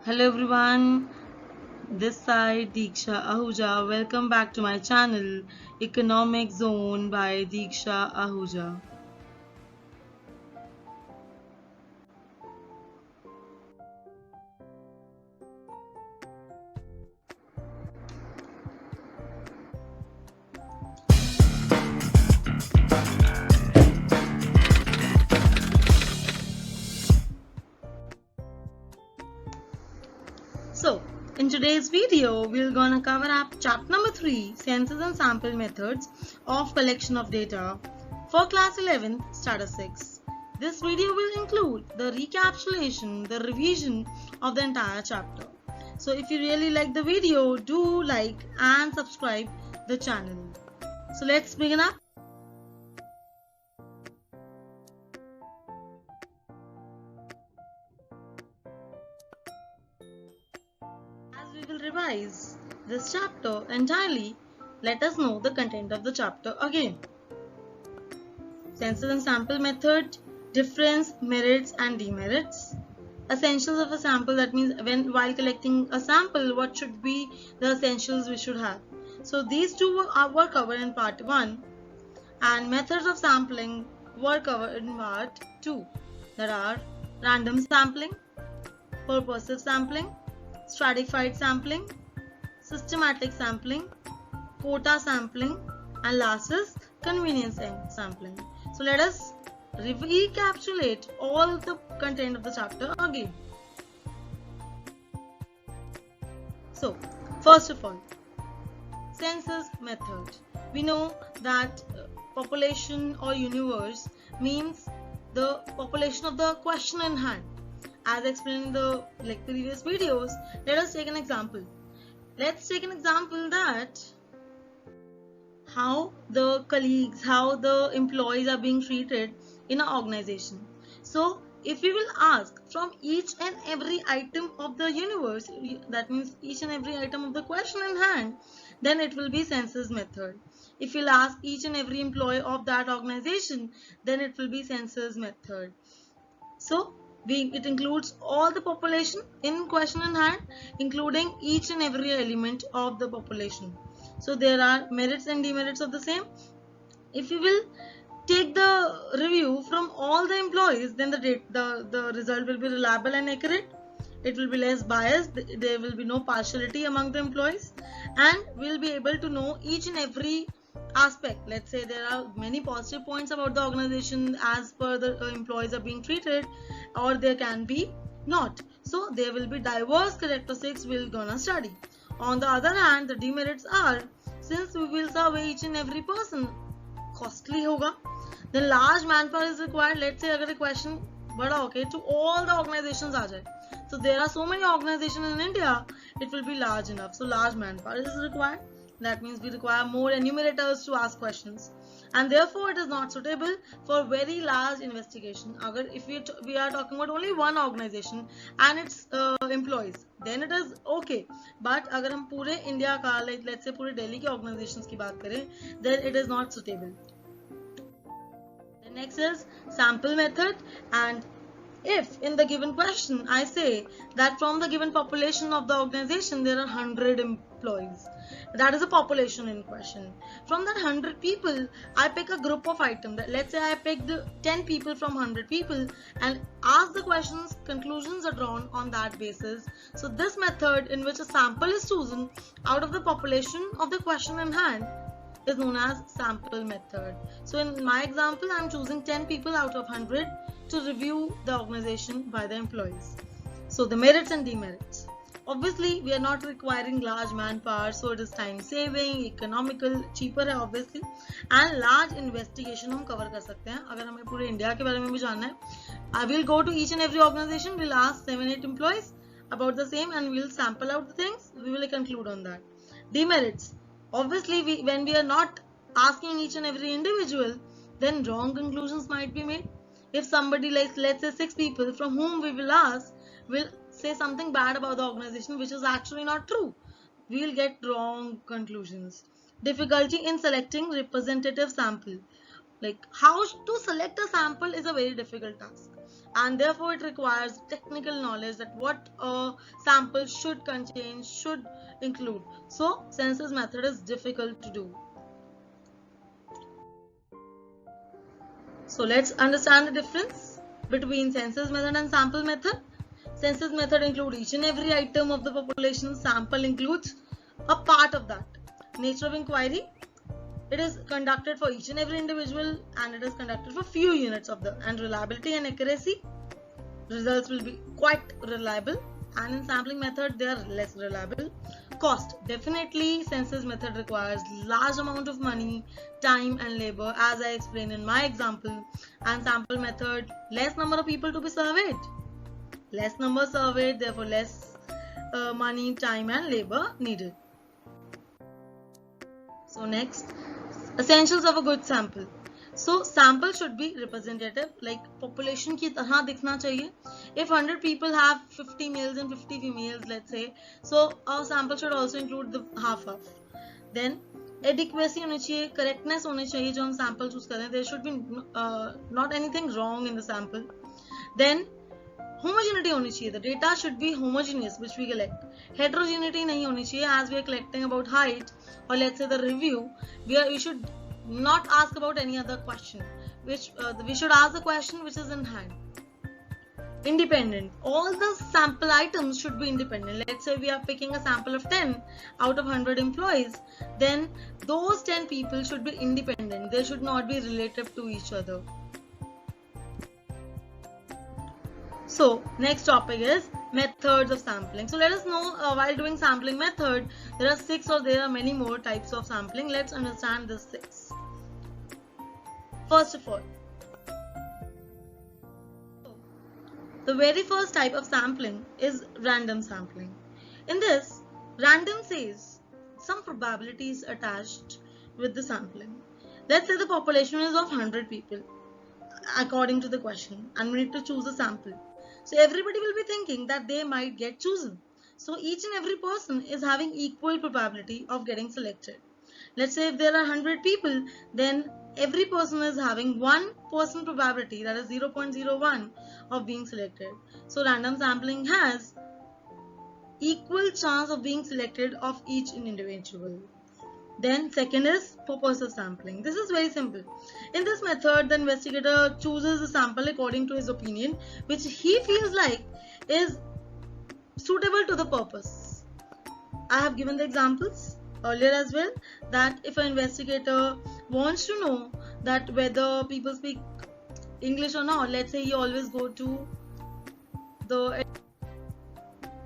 Hello everyone, this side Diksha Ahuja. Welcome back to my channel Economic Zone by Diksha Ahuja. So, in today's video, we're gonna cover up chapter number 3, Census and Sample Methods of Collection of Data for class 11, Starter 6. This video will include the recapitulation, the revision of the entire chapter. So if you really like the video, do like and subscribe the channel. So let's begin up. As we will revise this chapter entirely, let us know the content of the chapter again. Census and sample method, difference, merits and demerits. Essentials of a sample, that means while collecting a sample, what should be the essentials we should have. So these two were covered in part 1, and methods of sampling were covered in part 2. There are random sampling, purposive sampling, stratified sampling, systematic sampling, quota sampling, and last is convenience sampling. So let us recapitulate all the content of the chapter again. So first of all, census method. We know that population or universe means the population of the question in hand. As explained in the previous videos, let us take an example. Let's take an example that how the colleagues, how the employees are being treated in an organization. So if we will ask from each and every item of the universe, that means each and every item of the question in hand, then it will be census method. If we'll ask each and every employee of that organization, then it will be census method. So it includes all the population in question in hand, including each and every element of the population. So there are merits and demerits of the same. If you will take the review from all the employees, then the result will be reliable and accurate. It will be less biased. There will be no partiality among the employees, and we'll be able to know each and every aspect. Let's say there are many positive points about the organization as per the employees are being treated, or there can be not. So there will be diverse characteristics we're gonna study. On the other hand, the demerits are, since we will survey each and every person, costly होगा, then large manpower is required. Let's say अगर question बड़ा होके to all the organizations आ जाए, so there are so many organizations in India, it will be large enough. So large manpower is required. That means we require more enumerators to ask questions, and therefore it is not suitable for very large investigation. Agar if we are talking about only one organization and its employees, then it is okay. But अगर हम पूरे India का, let's say पूरे दिल्ली के organizations की बात करें, then it is not suitable. The next is sample method, and if in the given question I say that from the given population of the organization there are 100 employees, that is a population in question. From that 100 people, I pick a group of items. Let's say I picked 10 people from 100 people and ask the questions, conclusions are drawn on that basis. So this method, in which a sample is chosen out of the population of the question in hand, is known as sample method. So in my example, I am choosing 10 people out of 100 to review the organization by the employees. So the merits and demerits. Obviously, we are not requiring large manpower, so it is time saving, economical, cheaper है obviously, and large investigation हम cover कर सकते हैं. अगर हमें पूरे India के बारे में भी जानना है, I will go to each and every organization, we'll ask 7-8 employees about the same, and we'll sample out the things. We will conclude on that. Demerits. Obviously, when we are not asking each and every individual, then wrong conclusions might be made. If somebody, like let's say 6 people from whom we will ask, will say something bad about the organization which is actually not true, we will get wrong conclusions. Difficulty in selecting representative sample. Like how to select a sample is a very difficult task. and therefore it requires technical knowledge that what a sample should contain, should include. So census method is difficult to do. So let's understand the difference between census method and sample method. Census method includes each and every item of the population. Sample includes a part of that. Nature of inquiry, it is conducted for each and every individual, and it is conducted for few units of the, and reliability and accuracy, results will be quite reliable, and in sampling method they are less reliable. Cost, definitely census method requires large amount of money, time and labor, as I explained in my example, and sample method less number of people to be surveyed, less number surveyed, therefore less money, time and labor needed. So next, essentials of a good sample. So sample should be representative, like population की तरह दिखना चाहिए. If 100 people have 50 males and 50 females, let's say, so our sample should also include the half. Then adequacy होनी चाहिए, correctness होनी चाहिए जो हम sample choose करें. There should be not anything wrong in the sample. Then homogeneity होनी चाहिए, the data should be homogeneous which we collect. Heterogeneity नहीं होनी चाहिए, as we are collecting about height or let's say the review, we should not ask about any other question, which we should ask the question which is in hand. Independent, all the sample items should be independent. Let's say we are picking a sample of 10 out of 100 employees, then those 10 people should be independent, they should not be relative to each other. So next topic is methods of sampling. So let us know while doing sampling method, there are 6 or there are many more types of sampling. Let's understand the 6. First of all, the very first type of sampling is random sampling. In this, random says some probabilities attached with the sampling. Let's say the population is of 100 people according to the question, and we need to choose a sample. So everybody will be thinking that they might get chosen. So each and every person is having equal probability of getting selected. Let's say if there are 100 people, then every person is having 1% probability, that is 0.01 of being selected. So random sampling has equal chance of being selected of each individual. Then second is purposive sampling. This is very simple. In this method, the investigator chooses a sample according to his opinion, which he feels like is suitable to the purpose. I have given the examples earlier as well, that if an investigator wants to know that whether people speak English or not, let's say he always go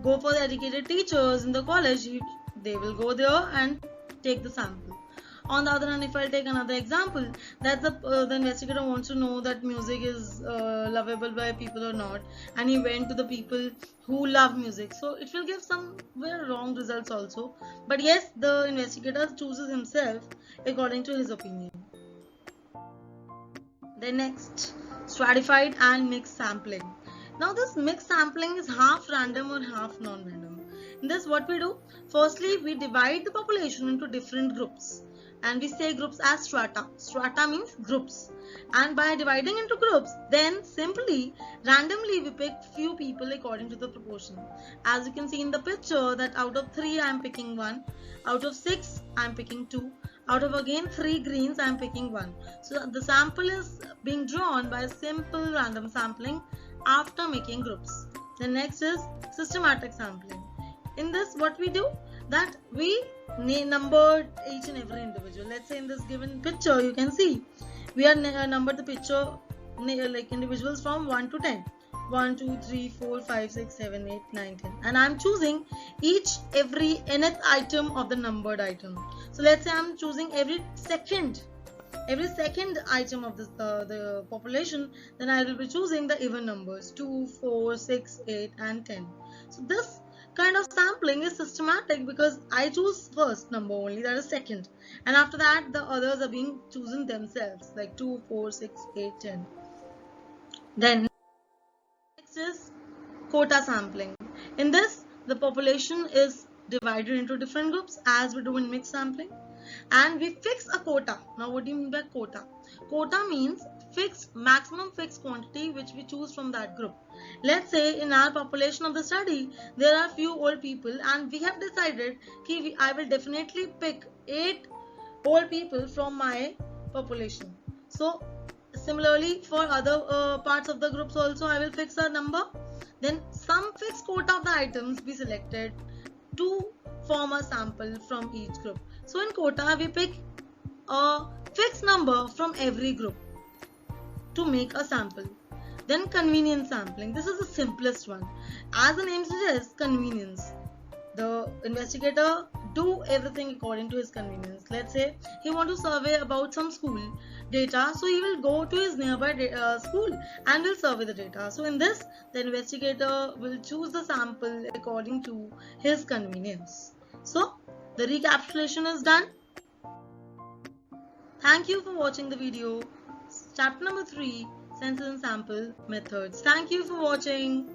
for the educated teachers in the college, they will go there and take the sample. On the other hand, if I take another example, that the investigator wants to know that music is lovable by people or not, and he went to the people who love music, so it will give some very wrong results also. But yes, the investigator chooses himself according to his opinion. Then next, stratified and mixed sampling. Now this mixed sampling is half random or half non-random. In this, what we do, firstly we divide the population into different groups, and we say groups as strata. Strata means groups, and by dividing into groups, then simply randomly we pick few people according to the proportion. As you can see in the picture, that out of 3 I am picking 1, out of 6 I am picking 2, out of again 3 greens I am picking 1. So the sample is being drawn by simple random sampling after making groups. The next is systematic sampling. In this, what we do, that we numbered each and every individual. Let's say in this given picture, you can see we are numbered the picture like individuals from 1 to 10. 1, 2, 3, 4, 5, 6, 7, 8, 9, 10. And I'm choosing every nth item of the numbered item. So let's say I'm choosing every second item of the population, then I will be choosing the even numbers 2, 4, 6, 8 and 10. So this kind of sampling is systematic because I choose first number only, that is second, and after that the others are being chosen themselves, like 2, 4, 6, 8, 10. Then next is quota sampling. In this, the population is divided into different groups as we do in mixed sampling, and we fix a quota. Now what do you mean by quota? Quota means maximum fixed quantity which we choose from that group. Let's say in our population of the study there are few old people, and we have decided that I will definitely pick 8 old people from my population. So similarly for other parts of the groups also I will fix a number. Then some fixed quota of the items be selected to form a sample from each group. So in quota we pick a fixed number from every group to make a sample. Then convenience sampling. This is the simplest one. As the name suggests, convenience. The investigator do everything according to his convenience. Let's say he want to survey about some school data, so he will go to his nearby school and will survey the data. So in this, the investigator will choose the sample according to his convenience. So the recapitulation is done. Thank you for watching the video. Chapter number 3, Census and Sample Methods. Thank you for watching.